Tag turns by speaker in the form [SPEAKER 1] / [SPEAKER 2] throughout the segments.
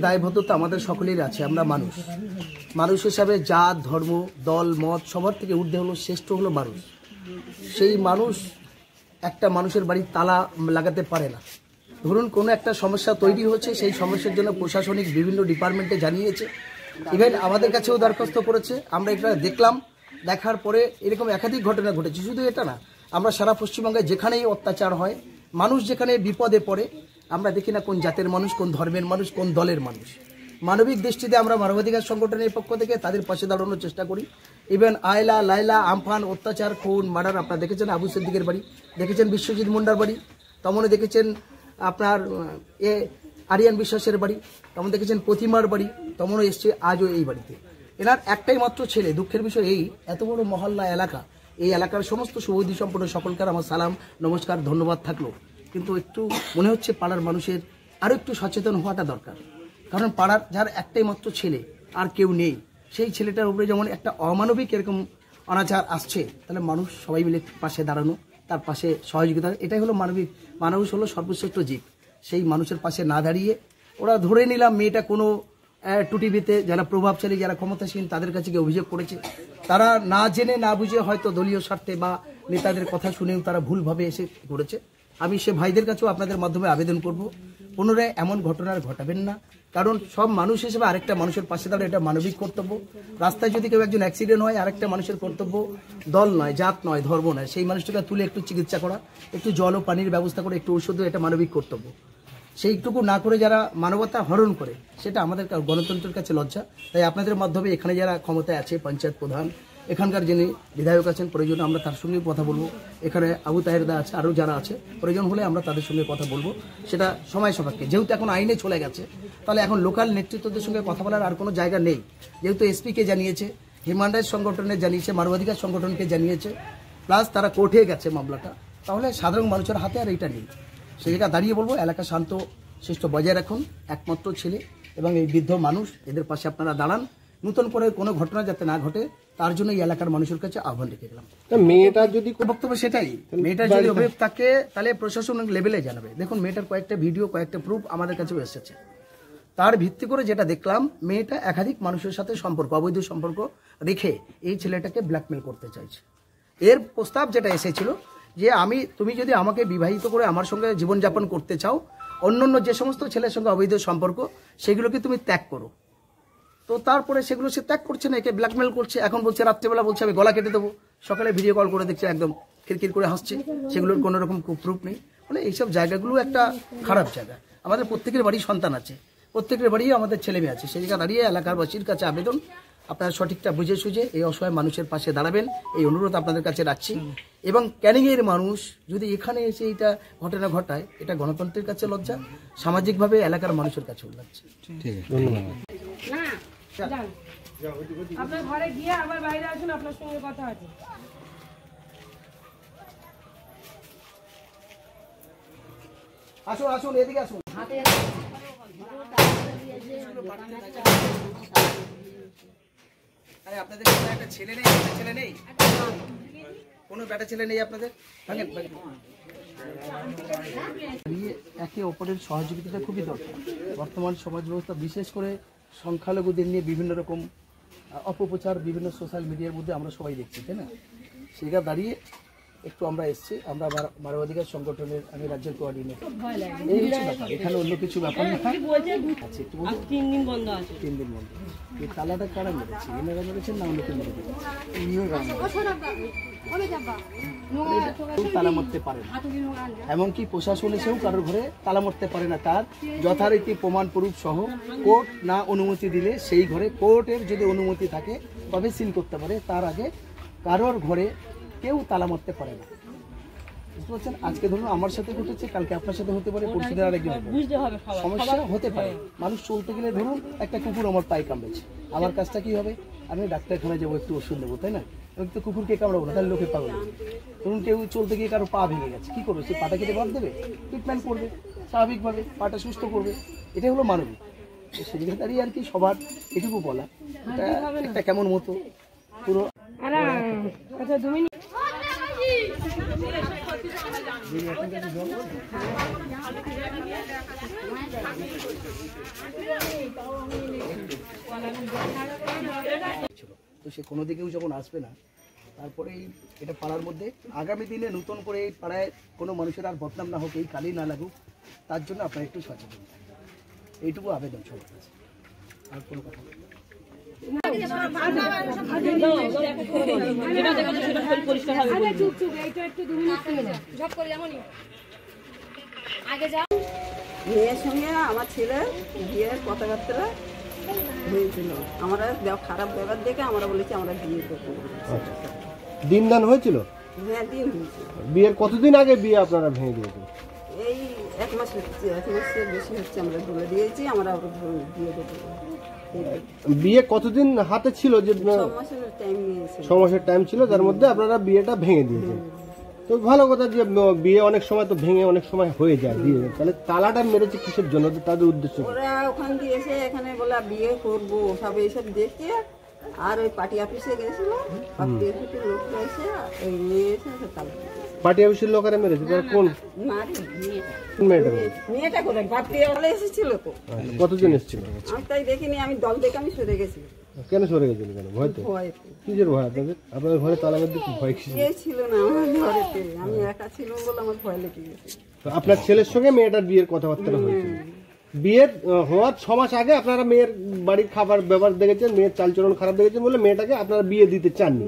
[SPEAKER 1] দায়বদ্ধতা আমাদের সকলের আছে। আমরা মানুষ হিসাবে জাত ধর্ম দল মত সবার থেকে ঊর্ধ্বে হলো শ্রেষ্ঠ হলো মানুষ। সেই মানুষ একটা মানুষের বাড়ি তালা লাগাতে পারে না। ধরুন কোনো একটা সমস্যা তৈরি হচ্ছে, সেই সমস্যার জন্য প্রশাসনিক বিভিন্ন ডিপার্টমেন্টে জানিয়েছে, ইভেন আমাদের কাছেও দরখাস্ত করেছে। আমরা এটা দেখলাম, দেখার পরে এরকম একাধিক ঘটনা ঘটেছে। শুধু এটা না, আমরা সারা পশ্চিমবঙ্গে যেখানেই অত্যাচার হয়, মানুষ যেখানে বিপদে পড়ে, আমরা দেখি না কোন জাতের মানুষ, কোন ধর্মের মানুষ, কোন দলের মানুষ। মানবিক দৃষ্টিতে আমরা মানবাধিকার সংগঠনের পক্ষ থেকে তাদের পাশে দাঁড়ানোর চেষ্টা করি। ইভেন আয়লা লাইলা আমফান অত্যাচার খুন মার্ডার আপনারা দেখেছেন, আবু সিদ্দিকের বাড়ি দেখেছেন, বিশ্বজিৎ মুন্ডার বাড়ি, তেমন দেখেছেন আপনার আরিয়ান বিশ্বাসের বাড়ি, তেমন দেখেছেন প্রতিমার বাড়ি, তেমনও এসছে আজও এই বাড়িতে। এনার একটাই মাত্র ছেলে। দুঃখের বিষয় এই, এত বড় মহল্লা এলাকা, এই এলাকার সমস্ত সুবুদ্ধি সম্পন্ন সকলকার আমার সালাম নমস্কার ধন্যবাদ থাকলো। কিন্তু একটু মনে হচ্ছে পাড়ার মানুষের আরও একটু সচেতন হওয়াটা দরকার। কারণ পাড়ার যার একটাই মাত্র ছেলে আর কেউ নেই, সেই ছেলেটার উপরে যেমন একটা অমানবিক এরকম অনাচার আসছে, তাহলে মানুষ সবাই মিলে পাশে দাঁড়ানো, তার পাশে সহযোগিতা, এটাই হলো মানবিক। মানুষ হলো সর্বশ্রেষ্ঠ জীব। সেই মানুষের পাশে না দাঁড়িয়ে ওরা ধরে নিলাম মেয়েটা কোনো টুটিভিতে যারা প্রভাবশালী, যারা ক্ষমতাসীন, তাদের কাছে গিয়ে অভিযোগ করেছে। তারা না জেনে না বুঝে হয়তো দলীয় স্বার্থে বা নেতাদের কথা শুনেও তারা ভুলভাবে এসে করেছে। আমি সে ভাইদের কাছেও আপনাদের মাধ্যমে আবেদন করব, পুনরায় এমন ঘটনা ঘটাবেন না। কারণ সব মানুষ হিসেবে আরেকটা মানুষের পাশে দাঁড়ানো এটা মানবিক কর্তব্য। রাস্তায় যদি কেউ একজন অ্যাক্সিডেন্ট হয়, আরেকটা মানুষের কর্তব্য দল নয়, জাত নয়, ধর্ম নয়, সেই মানুষটাকে তুলে একটু চিকিৎসা করা, একটু জল ও পানির ব্যবস্থা করে, একটু ঔষধ, এটা মানবিক কর্তব্য। সেইটুকু না করে যারা মানবতা হরণ করে, সেটা আমাদের গণতন্ত্রের কাছে লজ্জা। তাই আপনাদের মাধ্যমে এখানে যারা ক্ষমতায় আছে, পঞ্চায়েত প্রধান, এখানকার যিনি বিধায়ক আছেন, প্রয়োজনে আমরা তার সঙ্গে কথা বলবো। এখানে আবু তাহের দা আছে, আরও যারা আছে, প্রয়োজন হলে আমরা তাদের সঙ্গে কথা বলবো। সেটা সময় সাপেক্ষে, যেহেতু এখন আইনে চলে গেছে, তাহলে এখন লোকাল নেতৃত্বদের সঙ্গে কথা বলার আর কোনো জায়গা নেই। যেহেতু এসপিকে জানিয়েছে, হিউম্যান রাইটস সংগঠনে জানিয়েছে, মানবাধিকার সংগঠনকে জানিয়েছে, প্লাস তারা কোর্টে গেছে মামলাটা, তাহলে সাধারণ মানুষের হাতে আর এইটা নেই। সেই জায়গা দাঁড়িয়ে বলবো, এলাকা শান্ত শিষ্ট বজায় রাখুন। একমাত্র ছেলে এবং এই বৃদ্ধ মানুষ, এদের পাশে আপনারা দাঁড়ান। নতুন করে কোনো ঘটনা যাতে না ঘটে, তার জন্য এই এলাকার মানুষের কাছে আহ্বান রেখে গেলাম। মেয়েটা যদি বক্তব্য সেটাই, মেয়েটার যদি অভিযোগ থাকে তাহলে প্রশাসন লেভেলে জানাবে। দেখুন মেয়েটার কয়েকটা ভিডিও, কয়েকটা প্রুফ আমাদের কাছেও এসেছে। তার ভিত্তি করে যেটা দেখলাম, মেয়েটা একাধিক মানুষের সাথে সম্পর্ক, অবৈধ সম্পর্ক রেখে এই ছেলেটাকে ব্ল্যাকমেল করতে চাইছে। এর প্রস্তাব যেটা এসেছিল যে তুমি যদি আমাকে বিবাহিত করে আমার সঙ্গে জীবনযাপন করতে চাও, অন্যান্য যে সমস্ত ছেলের সঙ্গে অবৈধ সম্পর্ক সেগুলোকে তুমি ত্যাগ করো। তো তারপরে সেগুলো সে ত্যাগ করছে না, একে ব্ল্যাকমেল করছে। এখন বলছে, রাত্রেবেলা বলছে আমি গলা কেটে দেবো, সকালে ভিডিও কল করে দেখছে একদম খিরখির করে হাসছে, সেগুলোর কোনো রকম প্রুফ নেই। মানে এইসব জায়গাগুলো একটা খারাপ জায়গা। আমাদের প্রত্যেকের বাড়ি সন্তান আছে, প্রত্যেকের বাড়ি আমাদের ছেলে মেয়ে আছে। সেই জায়গা দাঁড়িয়ে এলাকারবাসীর কাছে আবেদন, আপনারা সঠিকটা বুঝে সুঝে এই অসহায় মানুষের পাশে দাঁড়াবেন, এই অনুরোধ আপনাদের কাছে রাখছি। এবং ক্যানিংয়ের মানুষ যদি এখানে এসে এইটা ঘটনা ঘটায়, এটা গণতন্ত্রের কাছে লজ্জা, সামাজিকভাবে এলাকার মানুষের কাছে লজ্জা। ঠিক আছে, ধন্যবাদ।
[SPEAKER 2] আপনার ঘরে গিয়ে আবার বাইরে আসুন, আপনার সঙ্গে কথা আছে।
[SPEAKER 1] আসুন আসুন, এদিকে আসুন। আপনাদের একটা ছেলে নেই, ছেলে নেই, কোনো বেটা ছেলে নেই আপনাদের? একে অপরের সহযোগিতাটা খুবই দরকার। বর্তমান সমাজ ব্যবস্থা, বিশেষ করে সংখ্যালঘুদের নিয়ে বিভিন্ন রকম অপপ্রচার বিভিন্ন সোশ্যাল মিডিয়ার মধ্যে আমরা সবাই দেখছি, তাই না? সেটা দাঁড়িয়ে একটু আমরা এসছি, আমরা মানবাধিকার সংগঠনের, আমি রাজ্যের কোঅর্ডিনেটর। এই হচ্ছে ব্যাপার, এখানে অন্য কিছু ব্যাপার না। আচ্ছা, একটু বলুন। 3 দিন বন্ধ আছে। 3 দিন বন্ধ। এই তালাটা কারা মেরেছে? এনারা মেরেছেন না অন্য কেউ মেরেছে? তালা মারতে পারে না, এমনকি প্রশাসন এসেও কারোর ঘরে তালা মারতে পারে না। তার যথারীতি প্রমাণ প্রুফ সহ কোর্ট না অনুমতি দিলে, সেই ঘরে কোর্টের যদি অনুমতি থাকে তবে সিল করতে পারে। তার আগে কারোর ঘরে কেউ তালা মারতে পারে না, বুঝতে পারছেন? আজকে ধরুন আমার সাথে ঘটেছে, কালকে আপনার সাথে হতে পারে, পরশুদিন আরেকজন। সমস্যা হতে পারে। মানুষ চলতে গেলে ধরুন একটা কুকুর আমার পায়ে কামড়েছে, আমার কাজটা কি হবে? আমি ডাক্তারখানায় যাবো, একটু ওষুধ নেবো, তাই না? আমি তো কুকুরকে কামড়াবো না, তাহলে লোকে পাগল। ধরুন কেউ চলতে গিয়ে কারো পা ভেঙে গেছে, কি করবে? সে পাটা কেটে বাদ দেবে? ট্রিটমেন্ট করবে স্বাভাবিকভাবে, পাটা সুস্থ করবে। এটাই হলো মানবিক। সেই জায়গায় দাঁড়িয়ে আর কি সবার এটুকু বলা, এটা কেমন মতো পুরো। তো সে কোনো দিকেও যখন আসবে না, তারপরেই এটা পাড়ার মধ্যে আগামী দিনে নতুন করে এই পাড়ায় কোনো মানুষের আর বদনাম না হোক, এই কালি না লাগুক, তার জন্য আপনারা একটু সচেতন থাকবেন, এইটুকু আবেদন সবার কাছে। আর কোনো কথা বলবেন
[SPEAKER 3] মেয়ের সঙ্গে আমার ছেলে বিয়ের কথাবার্তা হয়েছিল, আমরা খারাপ ব্যবহার দেখে আমরা বলেছি আমরা বিয়ে করবো।
[SPEAKER 4] দিনদান হয়েছিল?
[SPEAKER 3] হ্যাঁ, দিন হয়েছে।
[SPEAKER 4] বিয়ের কতদিন আগে বিয়ে আপনারা ভেঙে দিয়েছেন?
[SPEAKER 3] এই 1 মাস হচ্ছে, 1 মাসের বেশি হচ্ছে আমরা বলে দিয়েছি আমরা বিয়ে করবো।
[SPEAKER 4] বিয়ে কতদিন হাতে ছিল? যে
[SPEAKER 3] 6 মাসের টাইম নিয়েছে।
[SPEAKER 4] 6 মাসের টাইম ছিল, যার মধ্যে আপনারা বিয়েটা ভেঙে দিয়েছেন। তো ভালো কথা যে বিয়ে অনেক সময় তো ভেঙে অনেক সময় হয়ে যায় বিয়ে। তাহলে তালাটা মেরেছে কিসের জন্য? তাদের উদ্দেশ্য কি?
[SPEAKER 3] ওরা ওখান দিয়ে এসে এখানে বলে বিয়ে করবো সব এইসব দেখে, আর ওই পার্টি অফিসে গেছিল, পার্টি অফিসের লোকরা এসে ওই নিয়ে এসে তালা
[SPEAKER 4] পার্টি অফিসের লোকেরা মেরেছে? কোন মেয়েটা?
[SPEAKER 3] মেয়েটা করে পার্টি ওরা এসেছিল তো।
[SPEAKER 4] কতজন এসেছিল?
[SPEAKER 3] আমি তাই দেখিনি, আমি দল দেখে আমি সরে গেছি।
[SPEAKER 4] কেন সরে গেছিলেন? কেন? ভয়তে? কিসের ভয় আপনাদের? আপনাদের ঘরে তালা মেরে কি ভয়?
[SPEAKER 3] কে ছিল না আমার ঘরেতে, আমি একা ছিলাম বলে আমার ভয় লেগে গেছে।
[SPEAKER 4] আপনার ছেলের সঙ্গে মেয়েটার বিয়ের কথাবার্তা হয়েছিল। বিয়ের হওয়ার 6 মাস আগে আপনারা মেয়ের বাড়ির খাবার ব্যবহার দেখেছেন, মেয়ের চালচলন খারাপ দেখেছেন বলে মেয়েটাকে আপনারা বিয়ে দিতে চাননি,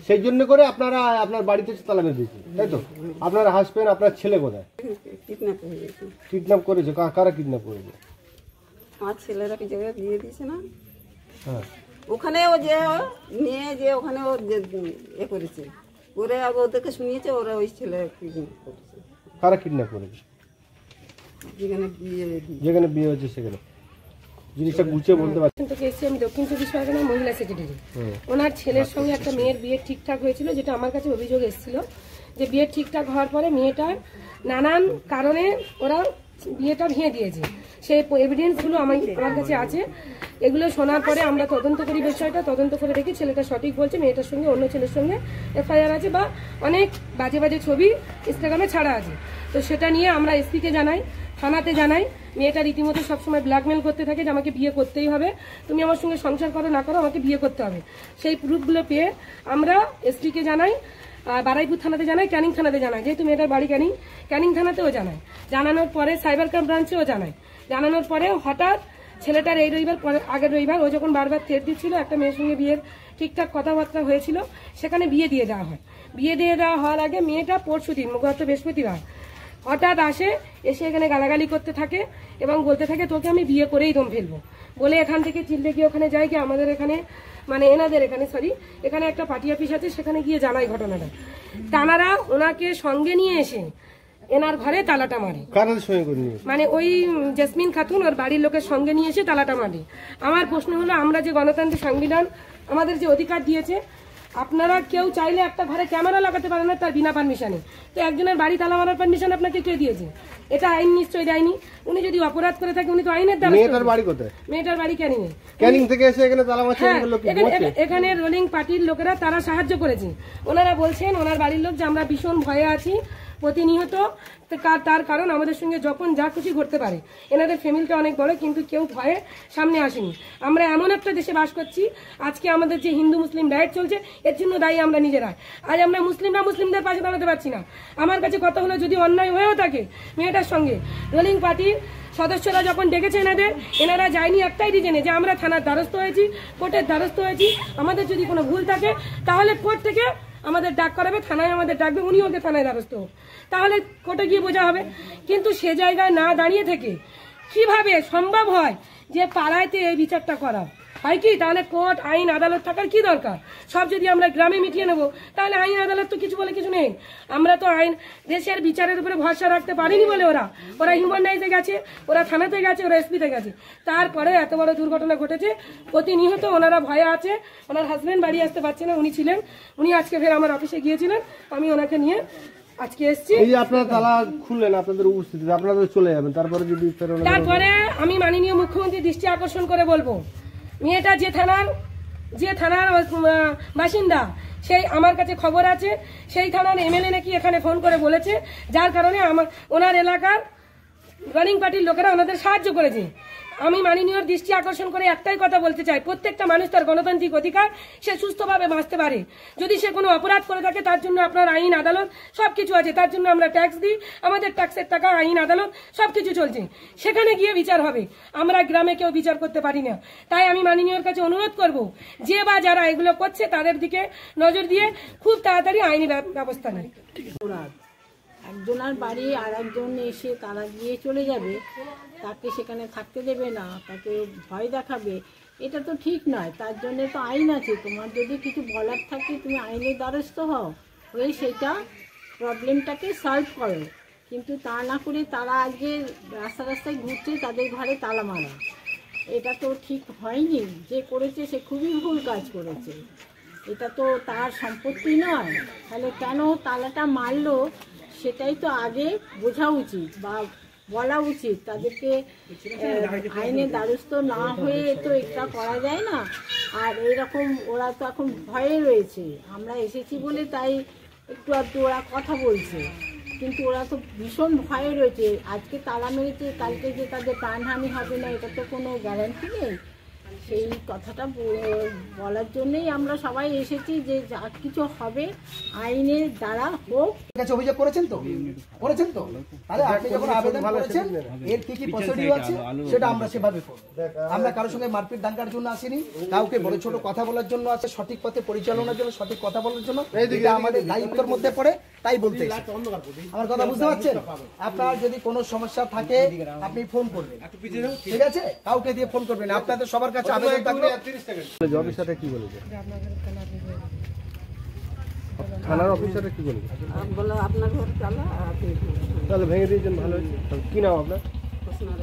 [SPEAKER 4] সেই জন্য করে আপনারা আপনার বাড়িতে তালা মেরে দিয়েছেন, তাই তো? আপনার হাজবেন্ড, আপনার ছেলে কোথায়?
[SPEAKER 3] কিডন্যাপ হয়ে গেছে।
[SPEAKER 4] কিডন্যাপ করেছে? কারা কিডন্যাপ করেছে?
[SPEAKER 3] আমার ছেলেরা কি জায়গায় বিয়ে দিয়েছে না,
[SPEAKER 4] হ্যাঁ,
[SPEAKER 3] ওখানে ও যে নিয়ে যে ওখানে ও এ করেছে, ওরা ওদেরকে শুনিয়েছে, ওরা ওই ছেলে কিডন্যাপ করেছে।
[SPEAKER 4] কারা কিডন্যাপ করেছে? যেখানে বিয়ে হয়েছে সেখানে। জিনিসটা গুছিয়ে বলতে পারছি।
[SPEAKER 2] থেকে এসেছি আমি দক্ষিণ 24 পরগনার মহিলা সেক্রেটারি। ওনার ছেলের সঙ্গে একটা মেয়ের বিয়ে ঠিকঠাক হয়েছিল, যেটা আমার কাছে অভিযোগ এসেছিল যে বিয়ে ঠিকঠাক হওয়ার পরে মেয়েটার নানান কারণে ওরা বিয়েটা ভেঙে দিয়েছে। সেই এভিডেন্সগুলো আমার কাছে আছে। এগুলো শোনার পরে আমরা তদন্ত করি, বিষয়টা তদন্ত করে দেখি ছেলেটা সঠিক বলছে, মেয়েটার সঙ্গে অন্য ছেলের সঙ্গে এফআইআর আছে বা অনেক বাজে বাজে ছবি ইনস্টাগ্রামে ছাড়া আছে। তো সেটা নিয়ে আমরা এসপিকে জানাই, থানাতে জানাই। মেয়েটা রীতিমতো সবসময় ব্ল্যাকমেল করতে থাকে যে আমাকে বিয়ে করতেই হবে, তুমি আমার সঙ্গে সংসার করো না করো, আমাকে বিয়ে করতে হবে। সেই প্রুফগুলো পেয়ে আমরা এসপিকে জানাই, বারাইপুর থানাতে জানাই, ক্যানিং থানাতে জানাই, যেহেতু মেয়েটার বাড়ি ক্যানিং থানাতেও জানাই। জানানোর পরে সাইবার ক্রাইম ব্রাঞ্চেও জানাই। জানানোর পরে হঠাৎ ছেলেটার এই রবিবার পরে আগের রবিবার ও যখন বারবার থ্রেট দিচ্ছিল, একটা মেয়ের সঙ্গে বিয়ের ঠিকঠাক কথাবার্তা হয়েছিল, সেখানে বিয়ে দিয়ে দেওয়া হয়। বিয়ে দিয়ে দেওয়া হওয়ার আগে মেয়েটা পরশুদিন গত বৃহস্পতিবার হঠাৎ আসে, এসে এখানে গালাগালি করতে থাকে এবং বলতে থাকে তোকে আমি বিয়ে করেই দম ফেলবো বলে এখান থেকে চিল্লে গিয়ে ওখানে যায় কি আমাদের এখানে মানে এনাদের এখানে এখানে একটা পার্টি অফিস আছে, সেখানে গিয়ে জানাই ঘটনাটা। তানারা ওনাকে সঙ্গে নিয়ে এসে এনার ঘরে তালাটা মারে। মানে ওই জেসমিন খাতুন ওর বাড়ির লোকের সঙ্গে নিয়ে এসে তালাটা মারে। আমার প্রশ্ন হলো, আমরা যে গণতান্ত্রিক সংবিধান আমাদের যে অধিকার দিয়েছে, আপনারা কেউ চাইলে একটা ঘরে ক্যামেরা লাগাতে পারেন না তার বিনা পারমিশনে, তো একজনের বাড়ি তালা মারার পারমিশন আপনাকে কে দিয়েছে? এটা আইন নিশ্চয়ই দেয়নি। উনি যদি অপরাধ করে থাকে উনি তো আইনের দ্বারা।
[SPEAKER 4] মেয়েটার বাড়ি কোথায়?
[SPEAKER 2] মেয়েটার বাড়ি
[SPEAKER 4] ক্যানিং থেকে এসে এখানে তালা মারছে।
[SPEAKER 2] এখানে রোলিং পার্টির লোকেরা তারা সাহায্য করেছে। ওনারা বলছেন ওনার বাড়ির লোক যে আমরা ভীষণ ভয়ে আছি প্রতিনিয়ত, তার কারণ আমাদের সঙ্গে যখন যা খুশি ঘটতে পারে। এনাদের ফ্যামিলিটা অনেক বড়, কিন্তু কেউ ভয়ে সামনে আসেনি। আমরা এমন একটা দেশে বাস করছি, আজকে আমাদের যে হিন্দু মুসলিম রাইট চলছে এর জন্য দায়ী আমরা নিজেরা। আজ আমরা মুসলিমদের পাশে দাঁড়াতে পারছি না। আমার কাছে কথা হলো, যদি অন্যায় হয়েও থাকে মেয়েটার সঙ্গে, রোলিং পার্টির সদস্যরা যখন ডেকেছে এনারা যায়নি একটাই রিজনে, যে আমরা থানার দ্বারস্থ হয়েছি, কোর্টের দ্বারস্থ হয়েছি। আমাদের যদি কোনো ভুল থাকে তাহলে কোর্ট থেকে আমাদের ডাক করাবে, থানায় আমাদের ডাকবে, উনি ওকে থানায় দ্বারস্থ হোক, তাহলে কোর্টে গিয়ে বোঝা হবে। কিন্তু সে জায়গায় না দাঁড়িয়ে থেকে কিভাবে সম্ভব হয় যে পাড়ায়তে এই বিচারটা করা হয়? কি তাহলে কোর্ট আইন আদালত থাকার কি দরকার? সব যদি আমরা গ্রামে মিটিয়ে নেবো, তাহলে আইন আদালত তো কিছু বলে কিছু নেই। আমরা তো আইন দেশের বিচারের উপরে ভরসা রাখতে পারিনি বলে ওরা হিউম্যানাইজে গেছে, ওরা থানাতে গেছে, ওরা এসপিতে গেছে। তারপরে এত বড় দুর্ঘটনা ঘটেছে, প্রতিনিয়ত ওনারা ভয়ে আছে। ওনার হাজবেন্ড বাড়ি আসতে পারছে না, উনি আজকে ফের আমার অফিসে গিয়েছিলেন, আমি ওনাকে নিয়ে আজকে এসেছি।
[SPEAKER 4] এই যে আপনারা তালা খুললেন আপনাদের উপস্থিতিতে, আপনারা চলে যাবেন, তারপরে
[SPEAKER 2] আমি মাননীয় মুখ্যমন্ত্রীর দৃষ্টি আকর্ষণ করে বলবো, মেয়েটা যে থানার বাসিন্দা, সেই আমার কাছে খবর আছে, সেই থানার এমএলএ নাকি এখানে ফোন করে বলেছে, যার কারণে ওনার এলাকার রানিং পার্টির লোকেরা ওনাদের সাহায্য করেছে। আমি মাননীয় দৃষ্টি আকর্ষণ করে একটাই কথা বলতে চাই, প্রত্যেকটা মানুষ তার গণতান্ত্রিক অধিকার, সে সুস্থভাবে বাঁচতে পারে। যদি সে কোনো অপরাধ করে থাকে তার জন্য আপনার আইন আদালত সবকিছু আছে, তার জন্য আমরা ট্যাক্স দিই, আমাদের ট্যাক্সের টাকা আইন আদালত সবকিছু চলছে, সেখানে গিয়ে বিচার হবে। আমরা গ্রামে কেউ বিচার করতে পারি না। তাই আমি মাননীয়র কাছে অনুরোধ করব, যে বা যারা এগুলো করছে তাদের দিকে নজর দিয়ে খুব তাড়াতাড়ি আইনি ব্যবস্থা নেয়।
[SPEAKER 5] একজনের বাড়ি আর একজন এসে তারা গিয়ে চলে যাবে, তাকে সেখানে থাকতে দেবে না, তাকে ভয় দেখাবে, এটা তো ঠিক নয়। তার জন্য তো আইন আছে, তোমার যদি কিছু বলার থাকে তুমি আইনের দ্বারস্থ হও, হয়ে সেটা প্রবলেমটাকে সলভ করো। কিন্তু তা না করে তারা আজকে রাস্তায় ঘুরছে, তাদের ঘরে তালা মারা, এটা তো ঠিক হয়নি। যে করেছে সে খুবই ভুল কাজ করেছে, এটা তো তার সম্পত্তি নয়। তাহলে কেন তালাটা মারলো সেটাই তো আগে বোঝা উচিত বা বলা উচিত। তাদেরকে আইনের দ্বারস্থ না হয়ে তো এটা করা যায় না। আর এইরকম ওরা তো এখন ভয়ে রয়েছে, আমরা এসেছি বলে তাই একটু আধটু ওরা কথা বলছে, কিন্তু ওরা তো ভীষণ ভয়ে রয়েছে। আজকে তালা মেরেছে, কালকে যে তাদের প্রাণহানি হবে না এটা তো কোনো গ্যারান্টি নেই। সেই কথাটা বলার জন্যই আমরা সবাই এসেছি যে যা কিছু হবে আইনের দ্বারা হোক।
[SPEAKER 1] কাছে অভিযোগ করেছেন তো? তাহলে আপনি যখন আবেদন করেছেন এর কি প্রসিডিউর আছে সেটা আমরা সেভাবে করব। আমরা কারোর সঙ্গে মারপিট দাঙ্গার জন্য আসিনি, কাউকে বড় ছোট কথা বলার জন্য আছে, সঠিক পথে পরিচালনার জন্য, সঠিক কথা বলার জন্য, এটা আমাদের দায়িত্বের মধ্যে পড়ে, তাই বলতে এসেছি। আমার কথা বুঝতে পারছেন? আপনার যদি কোনো সমস্যা থাকে আপনি ফোন করবেন, ঠিক আছে? কাউকে দিয়ে ফোন করবেন, আপনাদের সবার কাছে আবেদন থাকবে।
[SPEAKER 4] অফিসারটা কি বলেছে? থানার অফিসারটা কি বলেছে?
[SPEAKER 3] বলে আপনার ঘর চালা,
[SPEAKER 4] তাহলে ভেঙে দিয়েছেন, ভালো হয়েছে। কি নাম আপনার?
[SPEAKER 3] আপনার